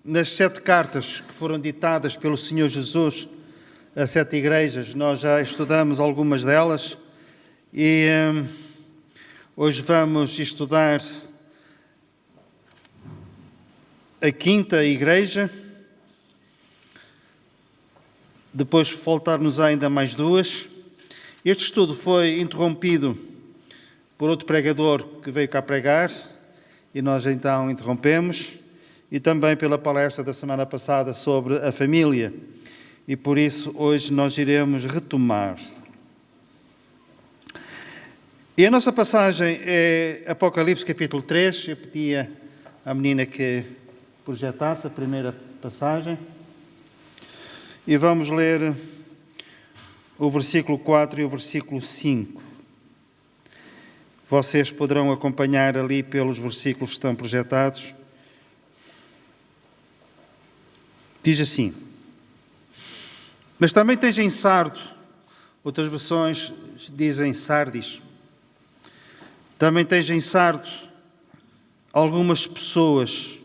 nas 7 cartas que foram ditadas pelo Senhor Jesus a 7 igrejas. Nós já estudamos algumas delas e hoje vamos estudar a 5ª igreja. Depois faltar-nos ainda mais 2. Este estudo foi interrompido por outro pregador que veio cá pregar e nós então interrompemos, e também pela palestra da semana passada sobre a família, e por isso hoje nós iremos retomar. E a nossa passagem é Apocalipse capítulo 3. Eu pedia à menina que projetasse a primeira passagem e vamos ler o versículo 4 e o versículo 5. Vocês poderão acompanhar ali pelos versículos que estão projetados. Diz assim: mas também tens em Sardo, outras versões dizem Sardis, também tens em Sardo algumas pessoas,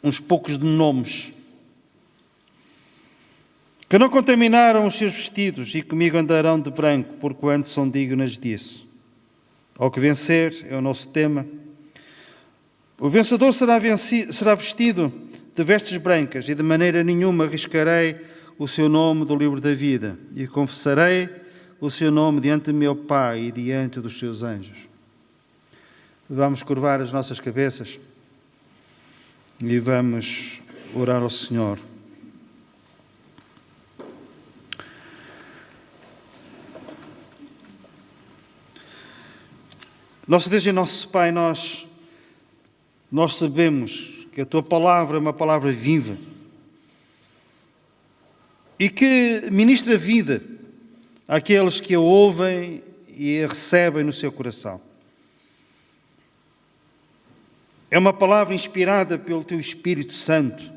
uns poucos de nomes, que não contaminaram os seus vestidos e comigo andarão de branco, porquanto são dignas disso. Ao que vencer, é o nosso tema, o vencedor será vestido de vestes brancas, e de maneira nenhuma arriscarei o seu nome do livro da vida, e confessarei o seu nome diante de meu Pai e diante dos seus anjos. Vamos curvar as nossas cabeças e vamos orar ao Senhor. Nosso Deus e nosso Pai, nós sabemos que a Tua palavra é uma palavra viva e que ministra vida àqueles que a ouvem e a recebem no seu coração. É uma palavra inspirada pelo Teu Espírito Santo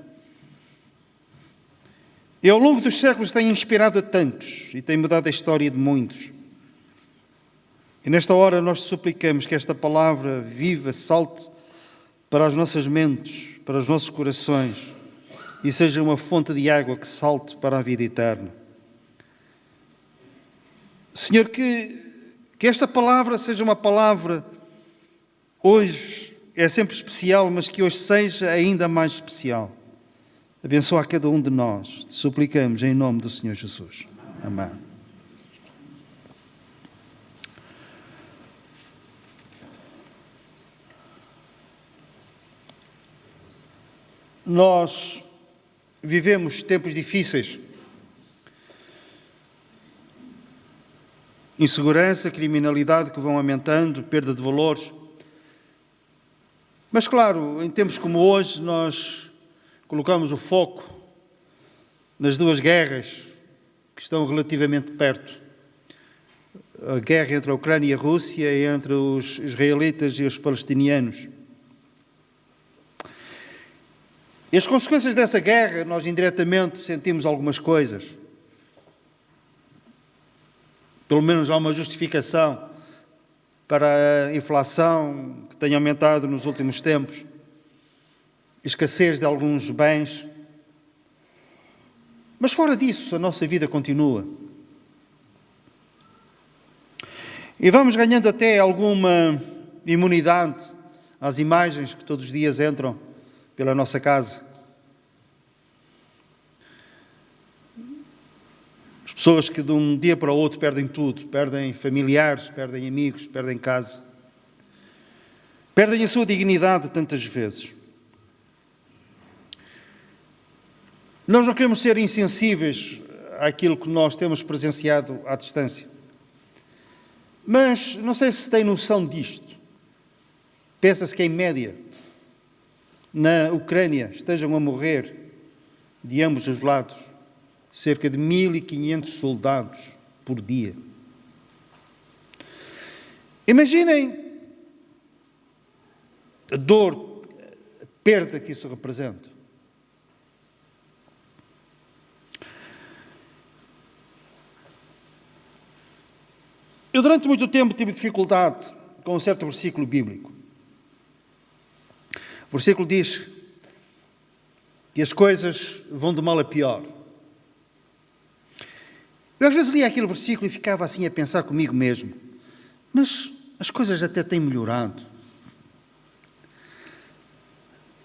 e ao longo dos séculos tem inspirado a tantos e tem mudado a história de muitos. E nesta hora nós suplicamos que esta palavra viva salte para as nossas mentes, para os nossos corações, e seja uma fonte de água que salte para a vida eterna. Senhor, que esta palavra seja uma palavra, hoje é sempre especial, mas que hoje seja ainda mais especial. Abençoa a cada um de nós. Te suplicamos em nome do Senhor Jesus. Amém. Nós vivemos tempos difíceis. Insegurança, criminalidade que vão aumentando, perda de valores. Mas, claro, em tempos como hoje, nós colocamos o foco nas 2 guerras que estão relativamente perto. A guerra entre a Ucrânia e a Rússia e entre os israelitas e os palestinianos. E as consequências dessa guerra, nós indiretamente sentimos algumas coisas. Pelo menos há uma justificação para a inflação que tem aumentado nos últimos tempos, escassez de alguns bens. Mas fora disso, a nossa vida continua. E vamos ganhando até alguma imunidade às imagens que todos os dias entram pela nossa casa. As pessoas que de um dia para o outro perdem tudo, perdem familiares, perdem amigos, perdem casa. Perdem a sua dignidade tantas vezes. Nós não queremos ser insensíveis àquilo que nós temos presenciado à distância. Mas não sei se tem noção disto. Pensa-se que em média na Ucrânia estejam a morrer, de ambos os lados, cerca de 1.500 soldados por dia. Imaginem a dor, a perda que isso representa. Eu durante muito tempo tive dificuldade com um certo versículo bíblico. O versículo diz que as coisas vão de mal a pior. Eu às vezes lia aquele versículo e ficava assim a pensar comigo mesmo, mas as coisas até têm melhorado.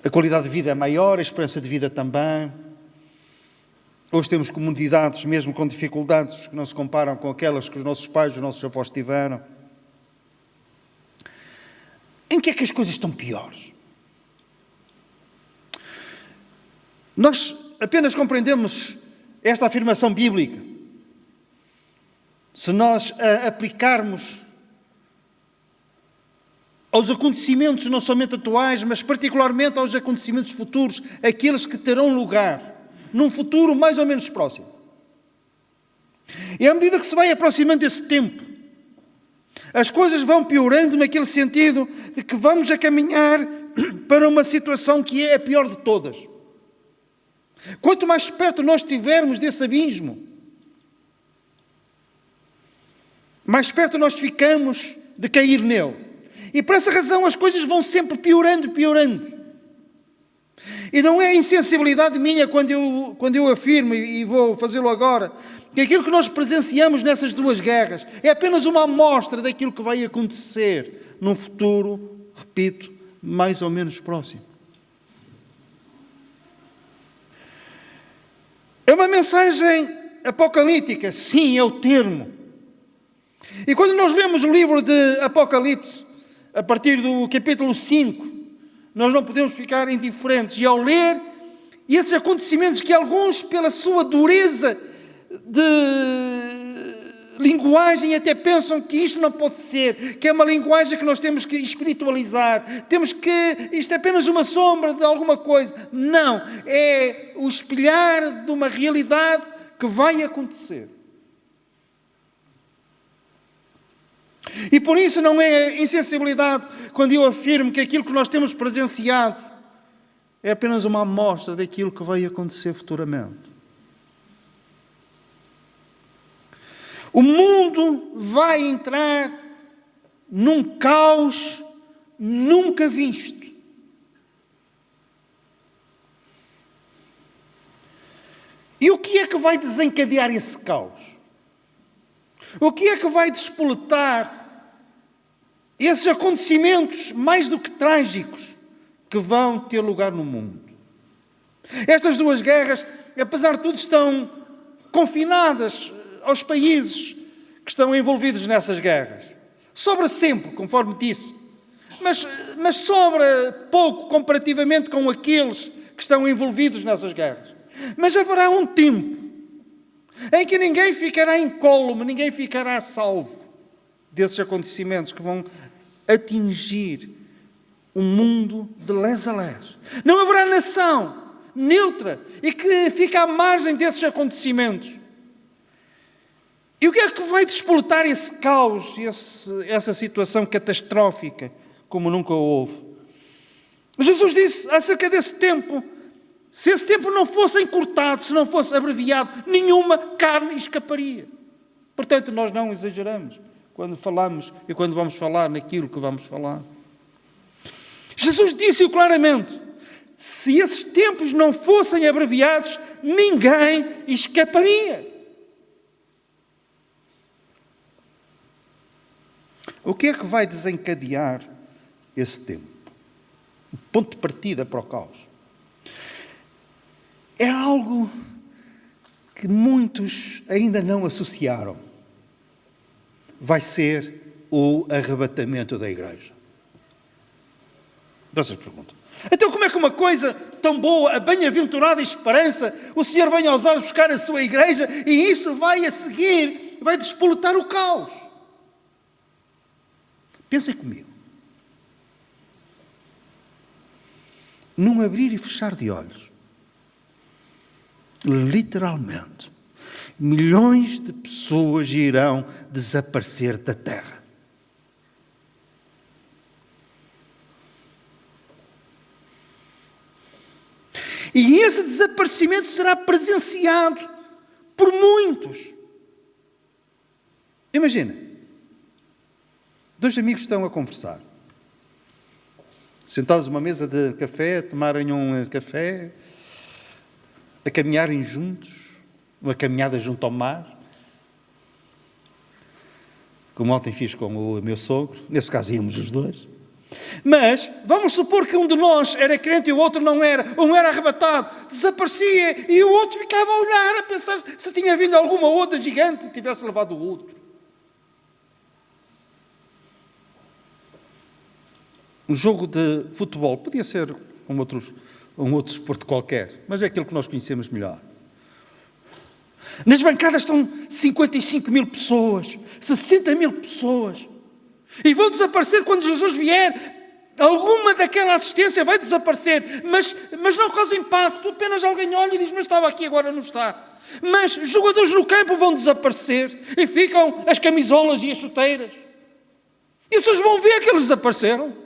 A qualidade de vida é maior, a esperança de vida também. Hoje temos comunidades, mesmo com dificuldades, que não se comparam com aquelas que os nossos pais, os nossos avós tiveram. Em que é que as coisas estão piores? Nós apenas compreendemos esta afirmação bíblica se nós a aplicarmos aos acontecimentos não somente atuais, mas particularmente aos acontecimentos futuros, aqueles que terão lugar num futuro mais ou menos próximo. E à medida que se vai aproximando desse tempo, as coisas vão piorando naquele sentido de que vamos a caminhar para uma situação que é a pior de todas. Quanto mais perto nós estivermos desse abismo, mais perto nós ficamos de cair nele. E por essa razão as coisas vão sempre piorando, piorando. E não é insensibilidade minha quando eu afirmo, e vou fazê-lo agora, que aquilo que nós presenciamos nessas duas guerras é apenas uma amostra daquilo que vai acontecer num futuro, repito, mais ou menos próximo. É uma mensagem apocalíptica, sim, é o termo. E quando nós lemos o livro de Apocalipse, a partir do capítulo 5, nós não podemos ficar indiferentes. E ao ler esses acontecimentos que alguns, pela sua dureza de linguagem, até pensam que isto não pode ser, que é uma linguagem que nós temos que espiritualizar, isto é apenas uma sombra de alguma coisa. Não, é o espelhar de uma realidade que vai acontecer. E por isso não é insensibilidade quando eu afirmo que aquilo que nós temos presenciado é apenas uma amostra daquilo que vai acontecer futuramente. O mundo vai entrar num caos nunca visto. E o que é que vai desencadear esse caos? O que é que vai despoletar esses acontecimentos mais do que trágicos que vão ter lugar no mundo? Estas duas guerras, apesar de tudo, estão confinadas aos países que estão envolvidos nessas guerras. Sobra sempre, conforme disse, mas sobra pouco comparativamente com aqueles que estão envolvidos nessas guerras. Mas haverá um tempo em que ninguém ficará incólume, ninguém ficará salvo desses acontecimentos que vão atingir o mundo de les a les. Não haverá nação neutra e que fica à margem desses acontecimentos. E o que é que vai despoletar esse caos, essa situação catastrófica, como nunca houve? Jesus disse acerca desse tempo: se esse tempo não fosse encurtado, se não fosse abreviado, nenhuma carne escaparia. Portanto, nós não exageramos quando falamos e quando vamos falar naquilo que vamos falar. Jesus disse-o claramente: se esses tempos não fossem abreviados, ninguém escaparia. O que é que vai desencadear esse tempo? O ponto de partida para o caos. É algo que muitos ainda não associaram. Vai ser o arrebatamento da igreja. Vocês perguntam: então como é que uma coisa tão boa, a bem-aventurada esperança, o Senhor vem aos ares buscar a sua igreja e isso vai a seguir, vai despoletar o caos? Pensem comigo. Num abrir e fechar de olhos, literalmente, milhões de pessoas irão desaparecer da terra. E esse desaparecimento será presenciado por muitos. Imagina, dois amigos estão a conversar, sentados numa mesa de café, tomarem um café, a caminharem juntos, uma caminhada junto ao mar, como ontem fiz com o meu sogro, nesse caso íamos os dois. Mas vamos supor que um de nós era crente e o outro não era, um era arrebatado, desaparecia e o outro ficava a olhar, a pensar se tinha vindo alguma onda gigante e tivesse levado o outro. Um jogo de futebol podia ser um outro desporto qualquer, mas é aquilo que nós conhecemos melhor. Nas bancadas estão 55 mil pessoas, 60 mil pessoas, e vão desaparecer quando Jesus vier. Alguma daquela assistência vai desaparecer, mas não causa impacto, apenas alguém olha e diz, mas estava aqui, agora não está. Mas jogadores no campo vão desaparecer, e ficam as camisolas e as chuteiras. E as pessoas vão ver que eles desapareceram.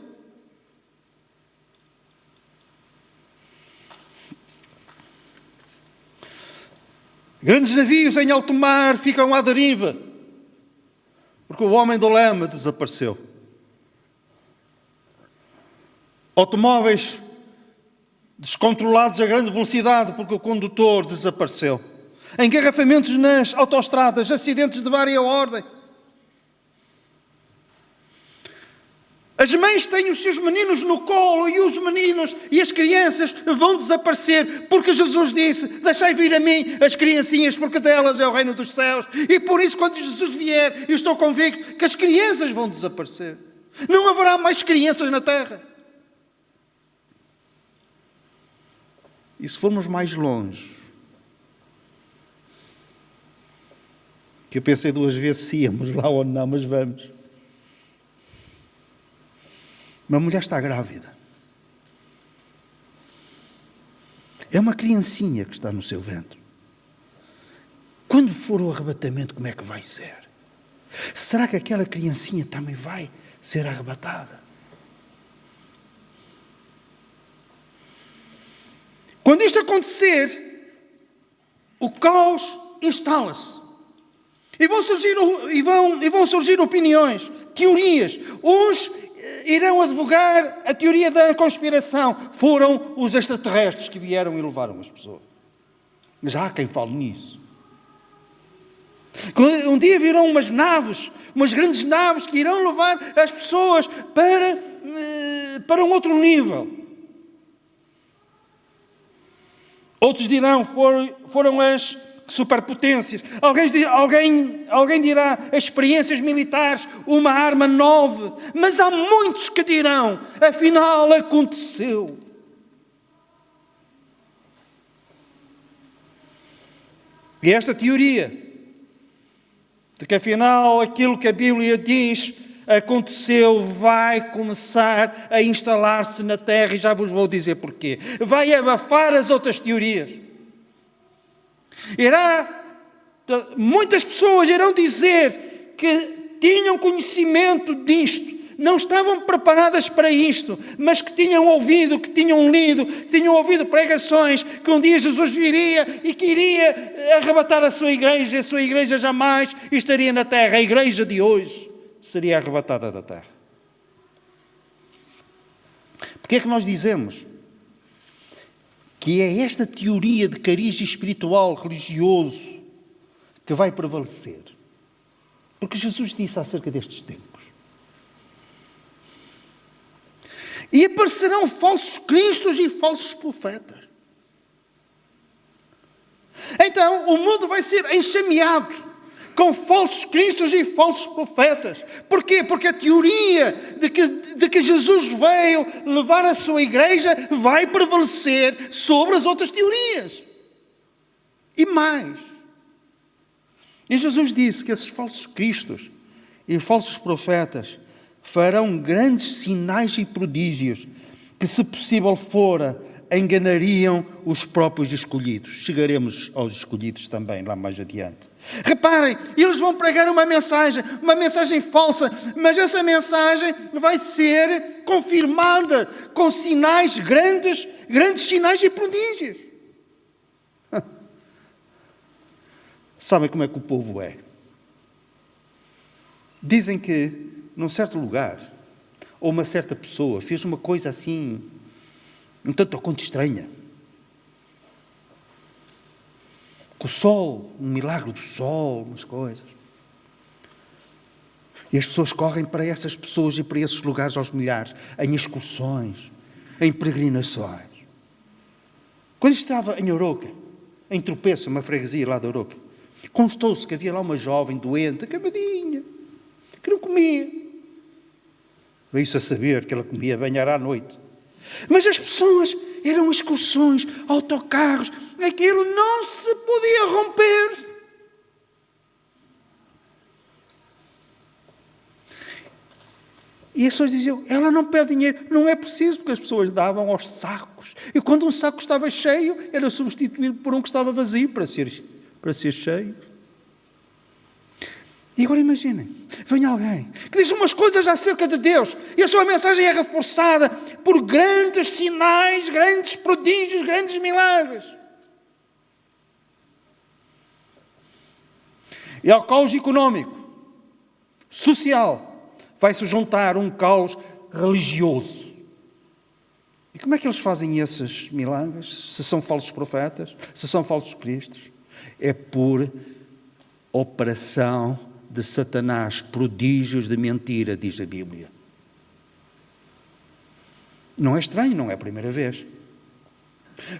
Grandes navios em alto mar ficam à deriva, porque o homem do leme desapareceu. Automóveis descontrolados a grande velocidade, porque o condutor desapareceu. Engarrafamentos nas autoestradas, acidentes de vária ordem. As mães têm os seus meninos no colo e os meninos e as crianças vão desaparecer, porque Jesus disse, deixai vir a mim as criancinhas, porque delas é o reino dos céus. E por isso, quando Jesus vier, eu estou convicto que as crianças vão desaparecer. Não haverá mais crianças na terra. E se formos mais longe, que eu pensei duas vezes se íamos lá ou não, mas vamos. Uma mulher está grávida. É uma criancinha que está no seu ventre. Quando for o arrebatamento, como é que vai ser? Será que aquela criancinha também vai ser arrebatada? Quando isto acontecer, o caos instala-se. E vão surgir opiniões, teorias. Uns irão advogar a teoria da conspiração. Foram os extraterrestres que vieram e levaram as pessoas. Mas há quem fale nisso. Um dia virão umas naves, umas grandes naves que irão levar as pessoas para um outro nível. Outros dirão, foram as superpotências. Alguém dirá, experiências militares, uma arma nova. Mas há muitos que dirão, afinal aconteceu. E esta teoria, de que afinal aquilo que a Bíblia diz aconteceu, vai começar a instalar-se na Terra, e já vos vou dizer porquê. Vai abafar as outras teorias. Muitas pessoas irão dizer que tinham conhecimento disto, não estavam preparadas para isto, mas que tinham ouvido, que tinham lido, que tinham ouvido pregações, que um dia Jesus viria e que iria arrebatar a sua igreja jamais estaria na terra. A igreja de hoje seria arrebatada da terra. Porque é que nós dizemos que é esta teoria de cariz espiritual, religioso, que vai prevalecer? Porque Jesus disse acerca destes tempos. E aparecerão falsos cristos e falsos profetas. Então, o mundo vai ser enxameado com falsos cristos e falsos profetas. Porquê? Porque a teoria de que Jesus veio levar a sua igreja vai prevalecer sobre as outras teorias. E mais. E Jesus disse que esses falsos cristos e falsos profetas farão grandes sinais e prodígios que, se possível fora, enganariam os próprios escolhidos. Chegaremos aos escolhidos também, lá mais adiante. Reparem, eles vão pregar uma mensagem falsa, mas essa mensagem vai ser confirmada com sinais grandes sinais e prodígios. Sabem como é que o povo é? Dizem que num certo lugar, ou uma certa pessoa fez uma coisa assim, um tanto ou quanto estranha. Com o sol, um milagre do sol, umas coisas. E as pessoas correm para essas pessoas e para esses lugares aos milhares, em excursões, em peregrinações. Quando estava em Oroca, em Tropeço, uma freguesia lá de Oroca, constou-se que havia lá uma jovem doente, acabadinha, que não comia. Veio-se a saber que ela comia bem à noite. Mas as pessoas eram excursões, autocarros, aquilo não se podia romper. E as pessoas diziam, ela não pede dinheiro. Não é preciso, porque as pessoas davam aos sacos. E quando um saco estava cheio, era substituído por um que estava vazio para ser cheio. E agora imaginem, vem alguém que diz umas coisas acerca de Deus e a sua mensagem é reforçada por grandes sinais, grandes prodígios, grandes milagres. E ao caos económico, social, vai-se juntar um caos religioso. E como é que eles fazem esses milagres? Se são falsos profetas, se são falsos cristos? É por operação de Satanás, prodígios de mentira, diz a Bíblia. Não é estranho, não é a primeira vez.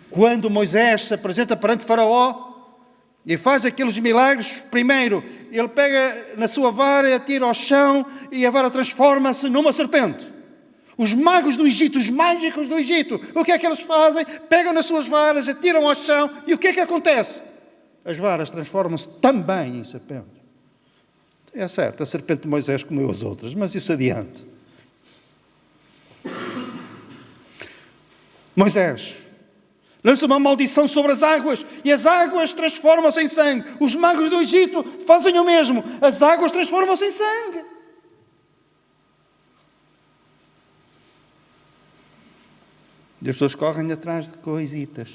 Quando Moisés se apresenta perante Faraó e faz aqueles milagres, primeiro, ele pega na sua vara, atira ao chão e a vara transforma-se numa serpente. Os magos do Egito, os mágicos do Egito, o que é que eles fazem? Pegam nas suas varas, atiram ao chão e o que é que acontece? As varas transformam-se também em serpente. É certo, a serpente de Moisés comeu as outras, mas isso adiante. Moisés lança uma maldição sobre as águas e as águas transformam-se em sangue. Os magos do Egito fazem o mesmo. As águas transformam-se em sangue. E as pessoas correm atrás de coisitas.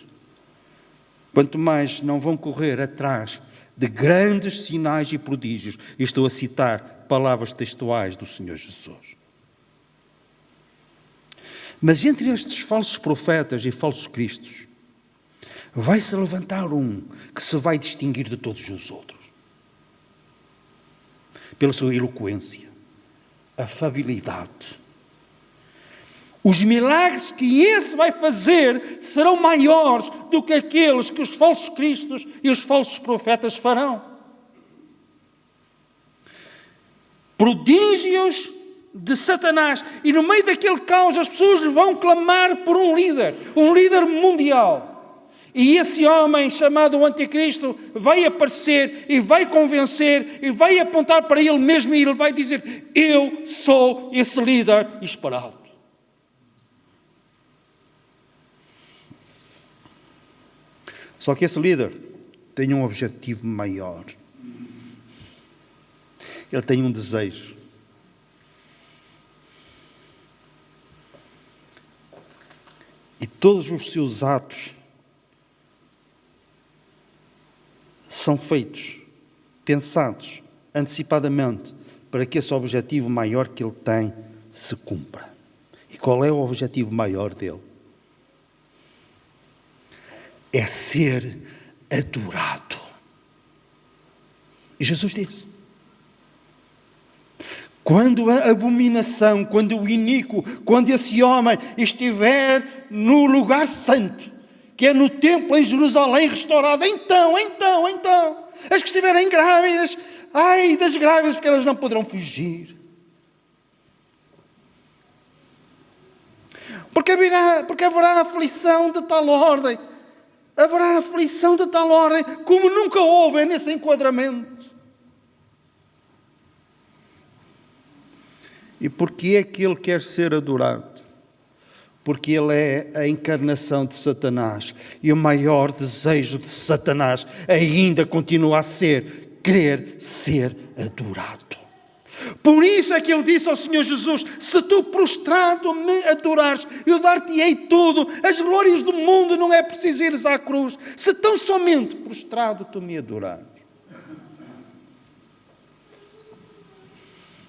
Quanto mais não vão correr atrás de grandes sinais e prodígios. E estou a citar palavras textuais do Senhor Jesus. Mas entre estes falsos profetas e falsos cristos, vai-se levantar um que se vai distinguir de todos os outros. Pela sua eloquência, afabilidade. Os milagres que esse vai fazer serão maiores do que aqueles que os falsos cristos e os falsos profetas farão. Prodígios de Satanás. E no meio daquele caos as pessoas vão clamar por um líder mundial. E esse homem chamado o Anticristo vai aparecer e vai convencer e vai apontar para ele mesmo e ele vai dizer, eu sou esse líder esperado. Só que esse líder tem um objetivo maior. Ele tem um desejo. E todos os seus atos são feitos, pensados, antecipadamente, para que esse objetivo maior que ele tem se cumpra. E qual é o objetivo maior dele? É ser adorado. E Jesus disse, quando a abominação, quando o iníquo, quando esse homem estiver no lugar santo, que é no templo em Jerusalém restaurado, então, as que estiverem grávidas, ai das grávidas, porque elas não poderão fugir. Porque haverá aflição de tal ordem. Haverá aflição de tal ordem como nunca houve nesse enquadramento. E porquê é que ele quer ser adorado? Porque ele é a encarnação de Satanás. E o maior desejo de Satanás ainda continua a ser querer ser adorado. Por isso é que ele disse ao Senhor Jesus, se tu prostrado me adorares, eu dar-te-ei tudo, as glórias do mundo, não é preciso ires à cruz, se tão somente prostrado tu me adorares.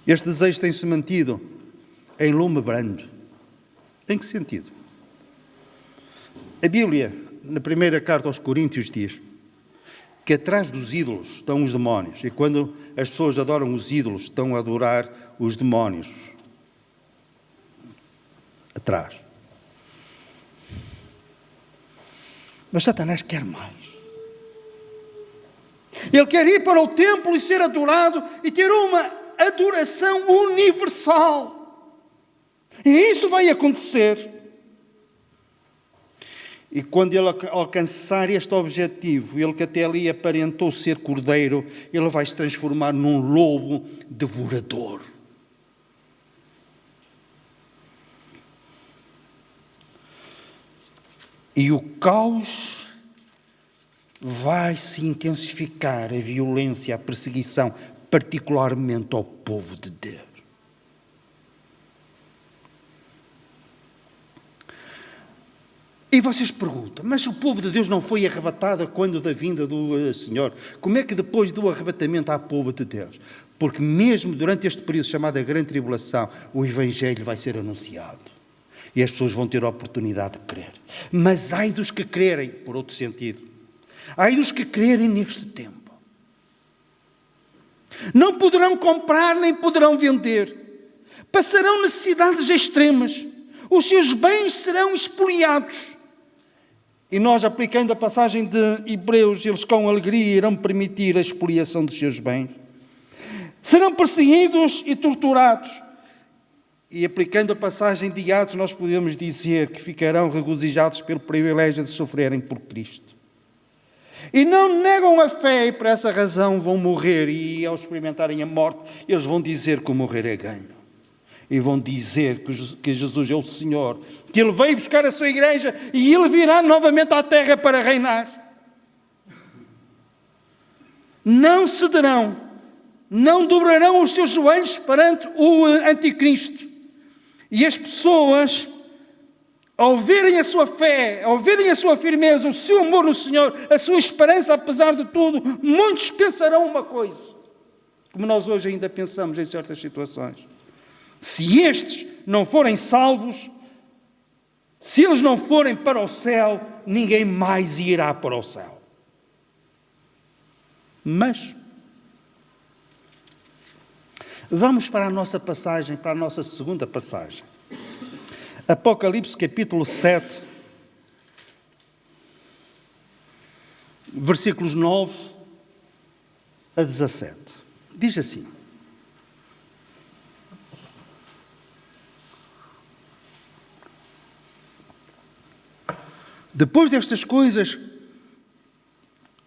Este desejo tem-se mantido em lume brando. Em que sentido? A Bíblia, na primeira carta aos Coríntios, diz, que atrás dos ídolos estão os demónios. E quando as pessoas adoram os ídolos, estão a adorar os demónios. Atrás. Mas Satanás quer mais. Ele quer ir para o templo e ser adorado e ter uma adoração universal. E isso vai acontecer. E quando ele alcançar este objetivo, ele que até ali aparentou ser cordeiro, ele vai se transformar num lobo devorador. E o caos vai se intensificar, a violência, a perseguição, particularmente ao povo de Deus. E vocês perguntam, mas o povo de Deus não foi arrebatado quando da vinda do Senhor? Como é que depois do arrebatamento há povo de Deus? Porque mesmo durante este período chamado a Grande Tribulação, o Evangelho vai ser anunciado. E as pessoas vão ter a oportunidade de crer. Mas ai dos que crerem, por outro sentido. Ai dos que crerem neste tempo. Não poderão comprar nem poderão vender. Passarão necessidades extremas. Os seus bens serão expoliados. E nós, aplicando a passagem de Hebreus, eles com alegria irão permitir a expoliação dos seus bens. Serão perseguidos e torturados. E aplicando a passagem de Atos, nós podemos dizer que ficarão regozijados pelo privilégio de sofrerem por Cristo. E não negam a fé e por essa razão vão morrer. E ao experimentarem a morte, eles vão dizer que o morrer é ganho. E vão dizer que Jesus é o Senhor, que Ele veio buscar a sua igreja e Ele virá novamente à terra para reinar. Não cederão, não dobrarão os seus joelhos perante o anticristo. E as pessoas, ao verem a sua fé, ao verem a sua firmeza, o seu amor no Senhor, a sua esperança apesar de tudo, muitos pensarão uma coisa, como nós hoje ainda pensamos em certas situações. Se estes não forem salvos, se eles não forem para o céu, ninguém mais irá para o céu. Mas vamos para a nossa passagem, para a nossa segunda passagem. Apocalipse capítulo 7, versículos 9 a 17. Diz assim: depois destas coisas,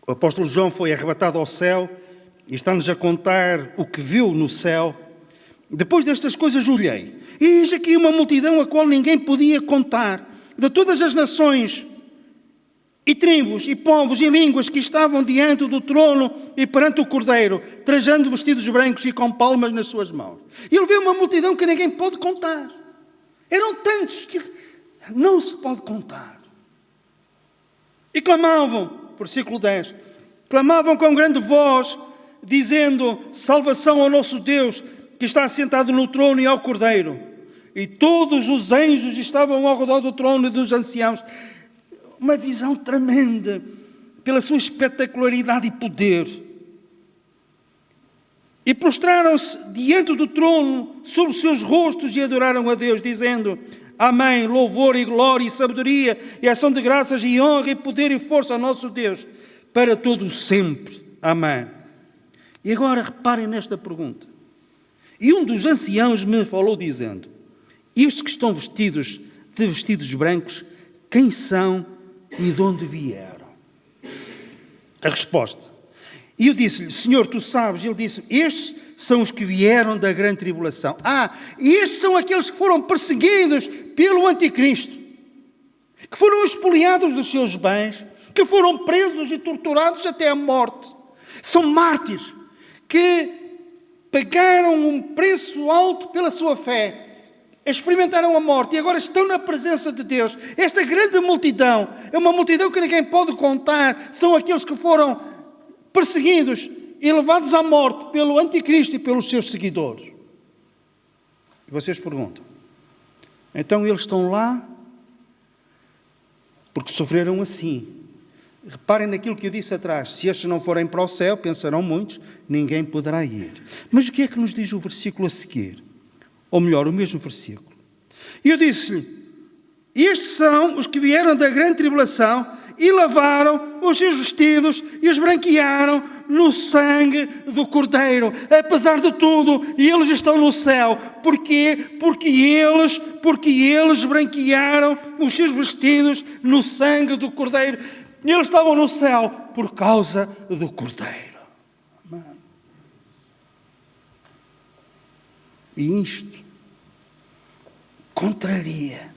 o apóstolo João foi arrebatado ao céu e está-nos a contar o que viu no céu. Depois destas coisas olhei, e eis aqui uma multidão a qual ninguém podia contar, de todas as nações, e tribos, e povos, e línguas que estavam diante do trono e perante o Cordeiro, trajando vestidos brancos e com palmas nas suas mãos. E ele viu uma multidão que ninguém pode contar. Eram tantos que não se pode contar. E clamavam, versículo 10, clamavam com grande voz, dizendo: salvação ao nosso Deus, que está assentado no trono e ao Cordeiro. E todos os anjos estavam ao redor do trono e dos anciãos. Uma visão tremenda, pela sua espetacularidade e poder. E prostraram-se diante do trono, sobre os seus rostos, e adoraram a Deus, dizendo: amém, louvor e glória e sabedoria e ação de graças e honra e poder e força ao nosso Deus, para todo sempre. Amém. E agora reparem nesta pergunta. E um dos anciãos me falou dizendo: estes que estão vestidos de vestidos brancos, quem são e de onde vieram? A resposta. E eu disse-lhe: Senhor, tu sabes. Ele disse: estes são os que vieram da grande tribulação. Estes são aqueles que foram perseguidos pelo anticristo, que foram expoliados dos seus bens, que foram presos e torturados até a morte. São mártires que pagaram um preço alto pela sua fé, experimentaram a morte e agora estão na presença de Deus. Esta grande multidão é uma multidão que ninguém pode contar. São aqueles que foram perseguidos e levados à morte pelo anticristo e pelos seus seguidores. E vocês perguntam: então eles estão lá porque sofreram assim, Reparem naquilo que eu disse atrás. Se estes não forem para o céu, pensarão muitos, ninguém poderá ir. Mas o que é que nos diz o versículo a seguir? Ou melhor, o mesmo versículo. E eu disse-lhe, estes são os que vieram da grande tribulação e lavaram os seus vestidos e os branquearam no sangue do Cordeiro. Apesar de tudo, eles estão no céu. Porquê? Porque eles branquearam os seus vestidos no sangue do Cordeiro. Eles estavam no céu por causa do Cordeiro. Amém. E isto contraria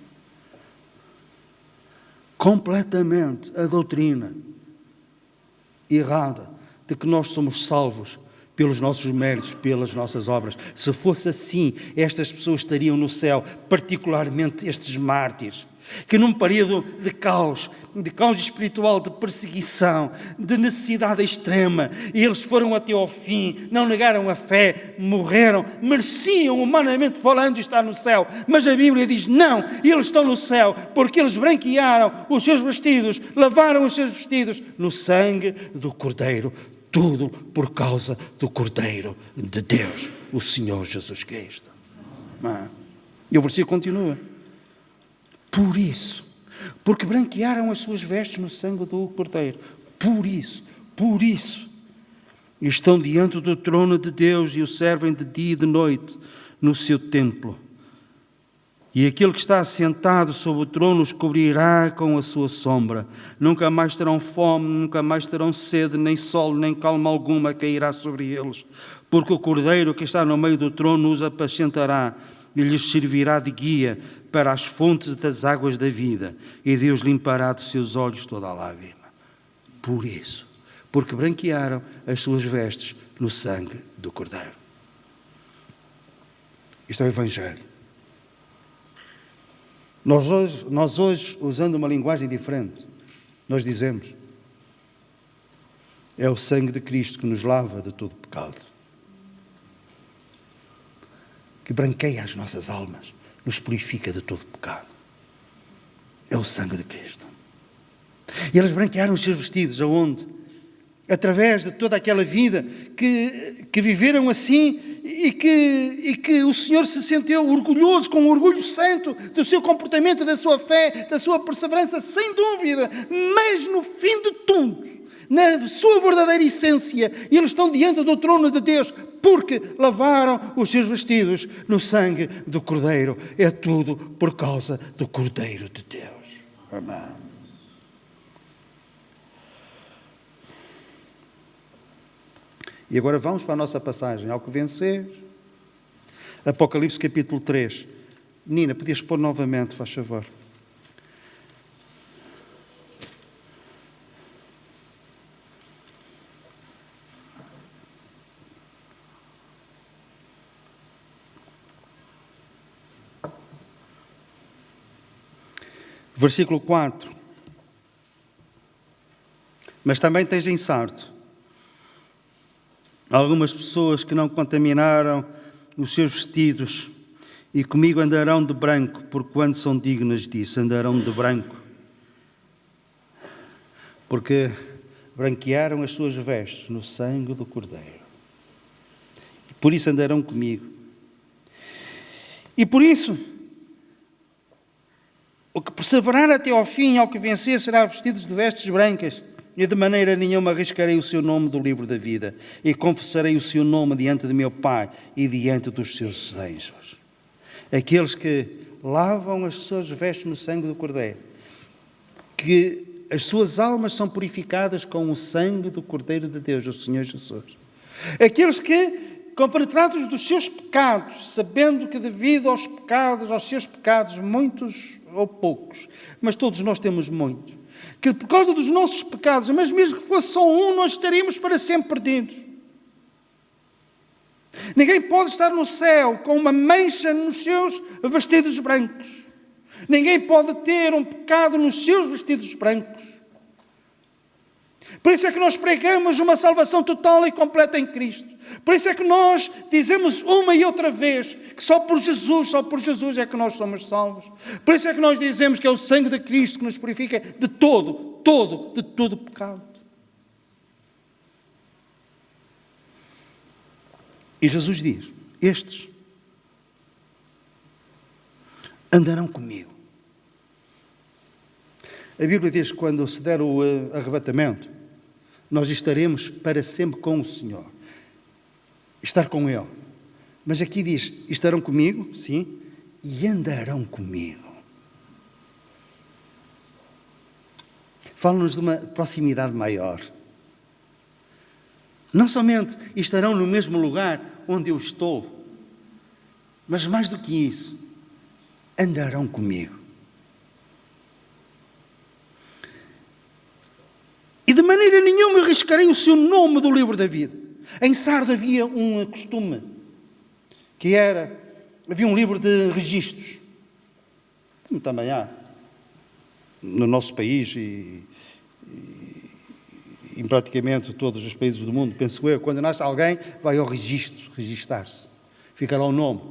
completamente a doutrina errada de que nós somos salvos pelos nossos méritos, pelas nossas obras. Se fosse assim, estas pessoas estariam no céu, particularmente estes mártires, que num período de caos espiritual, de perseguição, de necessidade extrema, e eles foram até ao fim, não negaram a fé, morreram, mereciam, humanamente falando, estar no céu. Mas a Bíblia diz, não, eles estão no céu, porque eles branquearam os seus vestidos, lavaram os seus vestidos no sangue do Cordeiro. Tudo por causa do Cordeiro de Deus, o Senhor Jesus Cristo. E o versículo continua. Por isso, porque branquearam as suas vestes no sangue do Cordeiro. Por isso, estão diante do trono de Deus e o servem de dia e de noite no seu templo. E aquele que está assentado sobre o trono os cobrirá com a sua sombra. Nunca mais terão fome, nunca mais terão sede, nem sol, nem calma alguma cairá sobre eles. Porque o Cordeiro que está no meio do trono os apacentará e lhes servirá de guia para as fontes das águas da vida. E Deus limpará dos seus olhos toda a lágrima. Por isso, porque branquearam as suas vestes no sangue do Cordeiro. Isto é o Evangelho. Nós hoje, usando uma linguagem diferente, nós dizemos, é o sangue de Cristo que nos lava de todo pecado, que branqueia as nossas almas, nos purifica de todo pecado. É o sangue de Cristo. E eles branquearam os seus vestidos, aonde? Através de toda aquela vida que viveram assim e que o Senhor se sentiu orgulhoso, com um orgulho santo do seu comportamento, da sua fé, da sua perseverança, sem dúvida. Mas no fim de tudo, na sua verdadeira essência, eles estão diante do trono de Deus porque lavaram os seus vestidos no sangue do Cordeiro. É tudo por causa do Cordeiro de Deus. Amém. E agora vamos para a nossa passagem. Ao que vencer, Apocalipse capítulo 3. Nina, podias pôr novamente, faz favor. Versículo 4. Mas também tens em Sardo algumas pessoas que não contaminaram os seus vestidos e comigo andarão de branco, porquanto são dignas disso. Andarão de branco, porque branquearam as suas vestes no sangue do Cordeiro. E por isso andarão comigo. E por isso, o que perseverar até ao fim, ao que vencer, será vestido de vestes brancas. E de maneira nenhuma arriscarei o seu nome do livro da vida, e confessarei o seu nome diante de meu Pai e diante dos seus anjos. Aqueles que lavam as suas vestes no sangue do Cordeiro, que as suas almas são purificadas com o sangue do Cordeiro de Deus, o Senhor Jesus. Aqueles que, compenetrados dos seus pecados, sabendo que devido aos pecados, aos seus pecados, muitos ou poucos, mas todos nós temos muitos, que por causa dos nossos pecados, mas mesmo que fosse só um, nós estaríamos para sempre perdidos. Ninguém pode estar no céu com uma mancha nos seus vestidos brancos. Ninguém pode ter um pecado nos seus vestidos brancos. Por isso é que nós pregamos uma salvação total e completa em Cristo. Por isso é que nós dizemos uma e outra vez que só por Jesus é que nós somos salvos. Por isso é que nós dizemos que é o sangue de Cristo que nos purifica de todo pecado. E Jesus diz, estes andarão comigo. A Bíblia diz que quando se der o arrebatamento, nós estaremos para sempre com o Senhor. Estar com Ele. Mas aqui diz, estarão comigo, sim, e andarão comigo. Fala-nos de uma proximidade maior. Não somente estarão no mesmo lugar onde eu estou, mas mais do que isso, andarão comigo. E de maneira nenhuma eu riscarei o seu nome do livro da vida. Em Sardo havia um costume, havia um livro de registros, como também há no nosso país e em praticamente todos os países do mundo, penso eu, quando nasce alguém, vai ao registro, registar-se, fica lá o nome.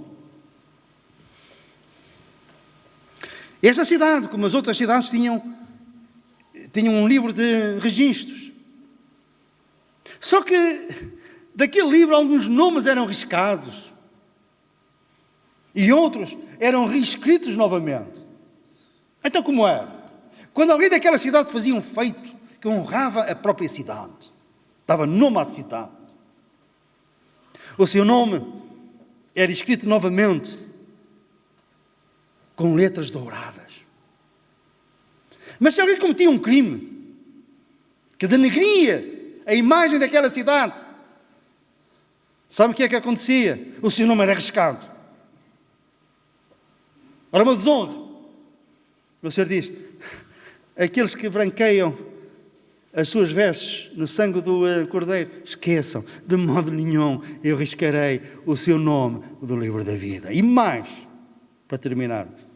Esta cidade, como as outras cidades, tinham um livro de registros. Só que daquele livro alguns nomes eram riscados e outros eram reescritos novamente. Então como era? Quando alguém daquela cidade fazia um feito que honrava a própria cidade, dava nome à cidade, o seu nome era escrito novamente com letras douradas. Mas se alguém cometia um crime que denegria a imagem daquela cidade, sabe o que é que acontecia? O seu nome era riscado. Ora, uma desonra. O Senhor diz, aqueles que branqueiam as suas vestes no sangue do Cordeiro, esqueçam, de modo nenhum eu riscarei o seu nome do livro da vida. E mais, para terminarmos,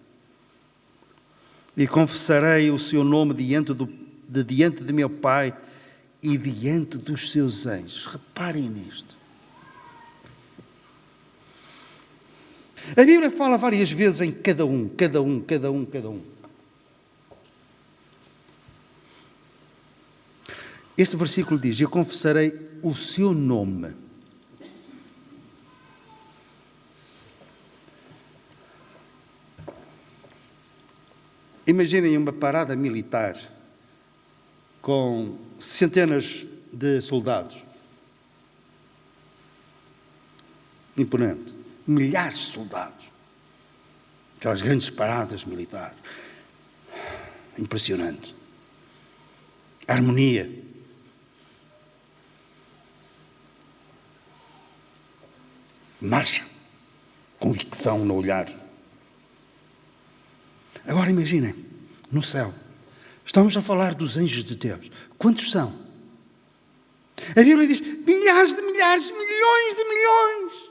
e confessarei o seu nome diante de meu Pai e diante dos seus anjos. Reparem nisto. A Bíblia fala várias vezes em cada um. Este versículo diz, eu confessarei o seu nome. Imaginem uma parada militar com centenas de soldados. Imponente. Milhares de soldados. Aquelas grandes paradas militares. Impressionante. Harmonia. Marcha. Convicção no olhar. Agora imaginem, no céu, estamos a falar dos anjos de Deus. Quantos são? A Bíblia diz milhares de milhares, milhões de milhões.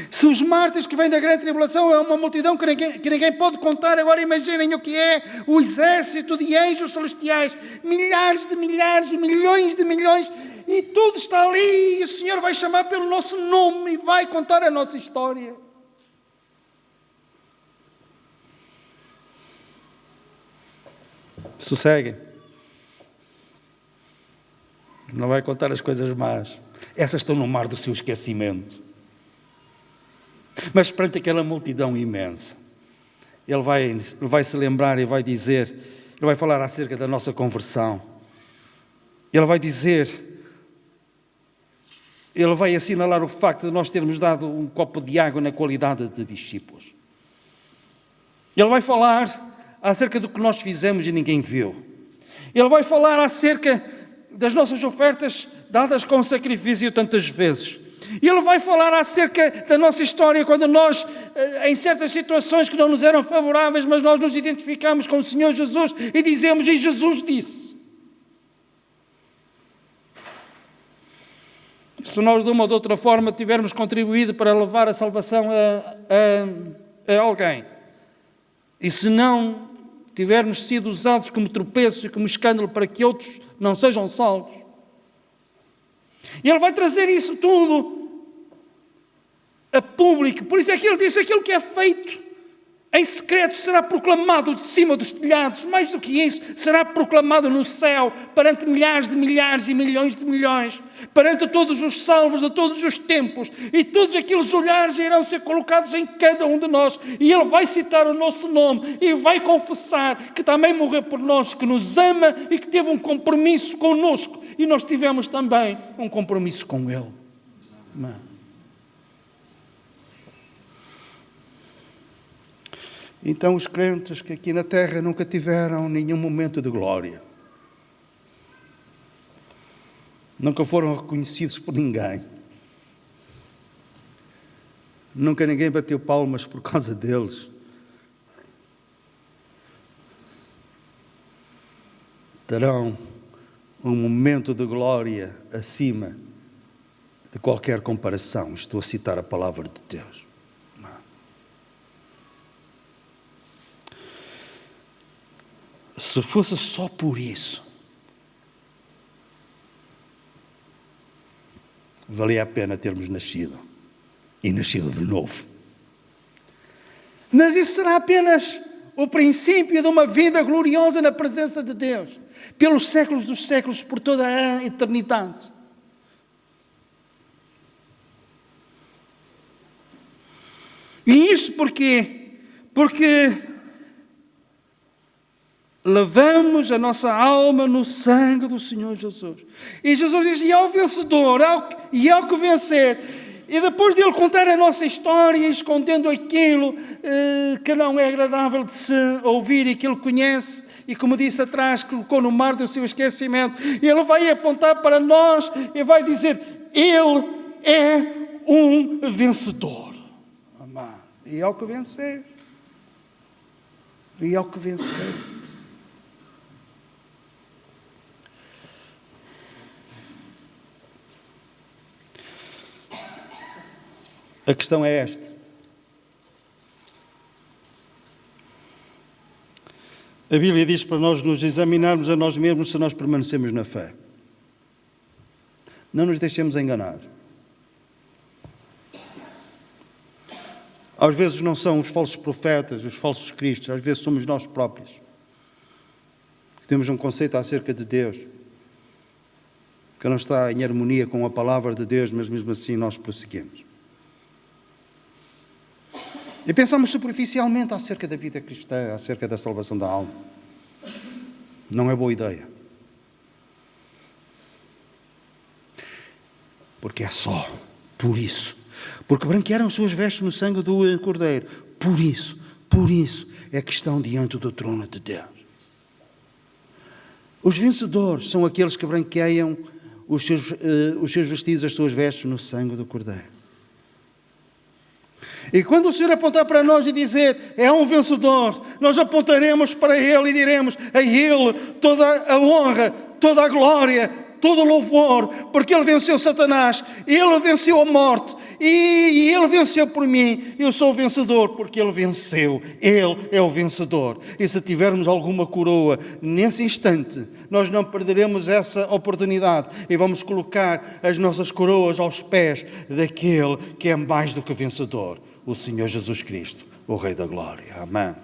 Se os mártires que vêm da grande tribulação é uma multidão que ninguém pode contar, agora imaginem o que é o exército de anjos celestiais. Milhares de milhares e milhões de milhões. E tudo está ali e o Senhor vai chamar pelo nosso nome e vai contar a nossa história. Sosseguem. Não vai contar as coisas más. Essas estão no mar do seu esquecimento. Mas perante aquela multidão imensa, ele vai se lembrar e vai dizer, ele vai falar acerca da nossa conversão. Ele vai dizer, ele vai assinalar o facto de nós termos dado um copo de água na qualidade de discípulos. Ele vai falar acerca do que nós fizemos e ninguém viu. Ele vai falar acerca das nossas ofertas dadas com sacrifício tantas vezes. E ele vai falar acerca da nossa história, quando nós, em certas situações que não nos eram favoráveis, mas nós nos identificamos com o Senhor Jesus e dizemos, e Jesus disse. Se nós de uma ou de outra forma tivermos contribuído para levar a salvação a alguém, e se não tivermos sido usados como tropeço e como escândalo para que outros não sejam salvos. E Ele vai trazer isso tudo a público. Por isso é que Ele diz: aquilo que é feito em secreto será proclamado de cima dos telhados. Mais do que isso, será proclamado no céu, perante milhares de milhares e milhões de milhões, perante todos os salvos de todos os tempos, e todos aqueles olhares irão ser colocados em cada um de nós, e Ele vai citar o nosso nome, e vai confessar que também morreu por nós, que nos ama e que teve um compromisso connosco, e nós tivemos também um compromisso com Ele. Amém. Então os crentes que aqui na terra nunca tiveram nenhum momento de glória, nunca foram reconhecidos por ninguém, nunca ninguém bateu palmas por causa deles, terão um momento de glória acima de qualquer comparação. Estou a citar a palavra de Deus. Se fosse só por isso, valia a pena termos nascido, e nascido de novo. Mas isso será apenas o princípio de uma vida gloriosa na presença de Deus, pelos séculos dos séculos, por toda a eternidade. E isso porquê? Porque lavamos a nossa alma no sangue do Senhor Jesus. E Jesus diz: e ao vencedor, e ao que vencer. E depois de Ele contar a nossa história, escondendo aquilo que não é agradável de se ouvir e que Ele conhece, e como disse atrás, colocou no mar do seu esquecimento, Ele vai apontar para nós e vai dizer: Ele é um vencedor. Amém. E ao que vencer. E ao que vencer. A questão é esta. A Bíblia diz para nós nos examinarmos a nós mesmos se nós permanecemos na fé. Não nos deixemos enganar. Às vezes não são os falsos profetas, os falsos cristos, às vezes somos nós próprios. Temos um conceito acerca de Deus que não está em harmonia com a palavra de Deus, mas mesmo assim nós prosseguimos. E pensamos superficialmente acerca da vida cristã, acerca da salvação da alma. Não é boa ideia. Porque é só por isso. Porque branquearam as suas vestes no sangue do Cordeiro. Por isso é que estão diante do trono de Deus. Os vencedores são aqueles que branqueiam os seus vestidos, as suas vestes no sangue do Cordeiro. E quando o Senhor apontar para nós e dizer: é um vencedor, nós apontaremos para Ele e diremos: a Ele toda a honra, toda a glória, todo o louvor, porque Ele venceu Satanás, Ele venceu a morte, e Ele venceu por mim. Eu sou o vencedor porque Ele venceu. Ele é o vencedor. E se tivermos alguma coroa nesse instante, nós não perderemos essa oportunidade e vamos colocar as nossas coroas aos pés daquele que é mais do que vencedor, o Senhor Jesus Cristo, o Rei da Glória. Amém.